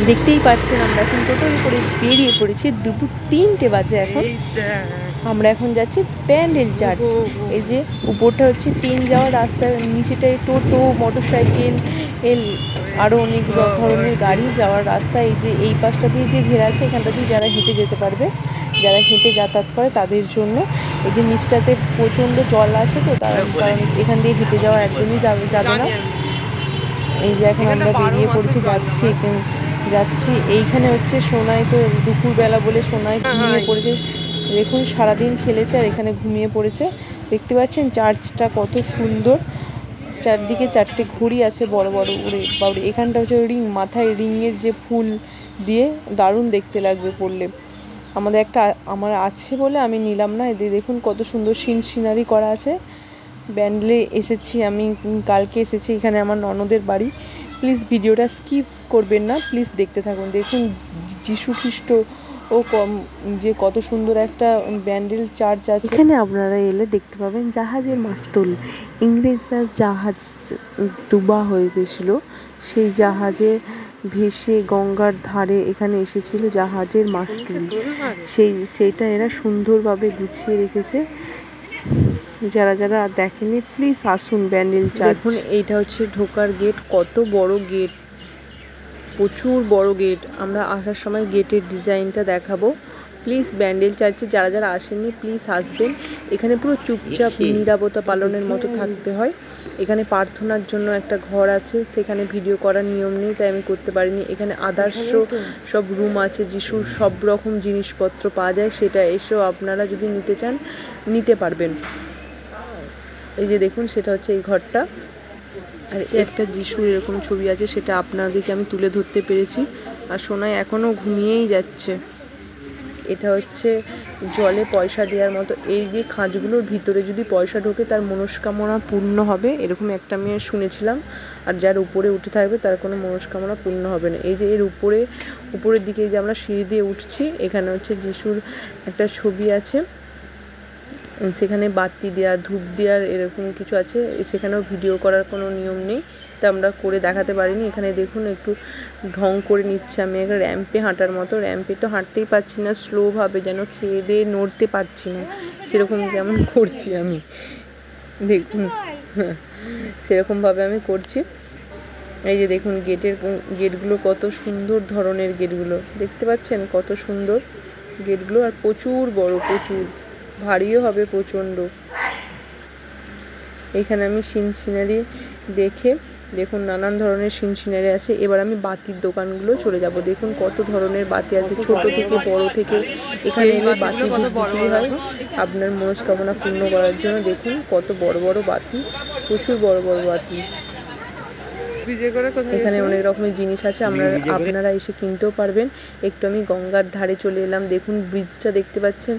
দেখতেই পাচ্ছেন আমরা এখন টোটোয় করে বেরিয়ে পড়েছি, দুপুর 3টে বাজে এখন। আমরা এখন যাচ্ছি ব্যান্ডেল চার্চ। এই যে উপরটা হচ্ছে ট্রেন যাওয়ার রাস্তা, নিচেটায় টোটো, মোটরসাইকেল, আরও অনেক ধরনের গাড়ি যাওয়ার রাস্তা। এই যে এই পাশটা দিয়ে যে ঘেরা আছে, এখানটা দিয়ে যারা হেঁটে যেতে পারবে, যারা হেঁটে যাতায়াত করে তাদের জন্য। এই যে নিচটাতে প্রচণ্ড জল আছে, তো কারণ এখান দিয়ে হেঁটে যাওয়া একদমই যাবে না। এই যে এখন আমরা বেরিয়ে পড়েছি, যাচ্ছি। এইখানে হচ্ছে সোনাই, তো দুপুরবেলা বলে সোনাই ঘুমিয়ে পড়েছে। দেখুন সারাদিন খেলেছে আর এখানে ঘুমিয়ে পড়েছে। দেখতে পাচ্ছেন চার্চটা কত সুন্দর, চারদিকে 4টে ঘড়ি আছে বড় বড় উড়ে বাবরে। এখানটা হচ্ছে রিং, মাথায় রিংয়ের যে ফুল দিয়ে দারুণ দেখতে লাগবে পড়লে। আমার আছে বলে আমি নিলাম না। এদের দেখুন কত সুন্দর সিনারি করা আছে। ব্যান্ডেলে এসেছি আমি, কালকে এসেছি, এখানে আমার ননদের বাড়ি। প্লিজ ভিডিওটা স্কিপ করবেন না, প্লিজ দেখতে থাকুন। দেখুন যীশু খ্রিস্ট ও যে কত সুন্দর একটা ব্যান্ডেল চার্চ আছে। এখানে আপনারা এলে দেখতে পাবেন জাহাজের মাস্তুল। ইংরেজরা জাহাজ ডুবা হয়ে গেছিল, সেই জাহাজে ভেসে গঙ্গার ধারে এখানে এসেছিল জাহাজের মাস্তুল। সেইটা এরা সুন্দরভাবে গুছিয়ে রেখেছে। যারা যারা দেখেনি প্লিজ আসুন ব্যান্ডেল চার্চ। দেখুন এইটা হচ্ছে ঢোকার গেট, কত বড় গেট, প্রচুর বড় গেট। আমরা আসার সময় গেটের ডিজাইনটা দেখাবো। প্লিজ ব্যান্ডেল চার্চে যারা যারা আসেননি প্লিজ আসবেন। এখানে পুরো চুপচাপ নিরাপত্তা পালনের মতো থাকতে হয়। এখানে প্রার্থনার জন্য একটা ঘর আছে, সেখানে ভিডিও করার নিয়ম নেই, তাই আমি করতে পারিনি। এখানে আদার্স সব রুম আছে, যিশুর সব রকম জিনিসপত্র পাওয়া যায়, সেটা এসেও আপনারা যদি নিতে চান নিতে পারবেন। এই যে দেখুন সেটা হচ্ছে এই ঘরটা, আর একটা যিশুর এরকম ছবি আছে, সেটা আপনাদেরকে আমি তুলে ধরতে পেরেছি। আর সোনাই এখনও ঘুমিয়েই যাচ্ছে। এটা হচ্ছে জলে পয়সা দেওয়ার মতো। এই যে খাঁজগুলোর ভিতরে যদি পয়সা ঢোকে তার মনস্কামনা পূর্ণ হবে, এরকম একটা আমি শুনেছিলাম। আর যার উপরে উঠে থাকবে তার কোনো মনস্কামনা পূর্ণ হবে না। এই যে এর উপরের দিকে এই যে আমরা সিঁড়ি দিয়ে উঠছি, এখানে হচ্ছে যিশুর একটা ছবি আছে, সেখানে বাতি দেওয়া, ধূপ দেওয়ার এরকম কিছু আছে। সেখানেও ভিডিও করার কোনো নিয়ম নেই, তা আমরা করে দেখাতে পারিনি। এখানে দেখুন একটু ঢং করে নিচ্ছে আমি একটা র্যাম্পে হাঁটার মতো। র্যাম্পে তো হাঁটতেই পারছি না, স্লোভাবে যেন খেয়ে দিয়ে নড়তে পারছি না, সেরকম যেমন করছি আমি। দেখুন সেরকমভাবে আমি করছি। এই যে দেখুন গেটগুলো কত সুন্দর ধরনের গেটগুলো, দেখতে পাচ্ছেন কত সুন্দর গেটগুলো। আর প্রচুর বড়, প্রচুর ভারীও হবে প্রচণ্ড। এখানে আমি সিনারি দেখে, দেখুন নানান ধরনের সিনারি আছে। এবার আমি বাতির দোকানগুলো চলে যাব। দেখুন কত ধরনের বাতি আছে, ছোট থেকে বড় থেকে। এখানে এলে বাতি দিতেই হয় আপনার মনস্কামনা পূর্ণ করার জন্য। দেখুন কত বড় বড় বাতি, প্রচুর বড় বড় বাতি। এখানে অনেক রকমের জিনিস আছে, আপনারা এসে কিনতেও পারবেন। একটু আমি গঙ্গার ধারে চলে এলাম। দেখুন ব্রিজটা দেখতে পাচ্ছেন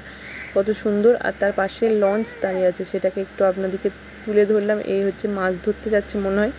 কত সুন্দর, আর তার পাশে লঞ্চ দাঁড়িয়ে আছে, সেটাকে একটু আপনাদেরকে তুলে ধরলাম। এই হচ্ছে মাছ ধরতে যাচ্ছে মনে হয়।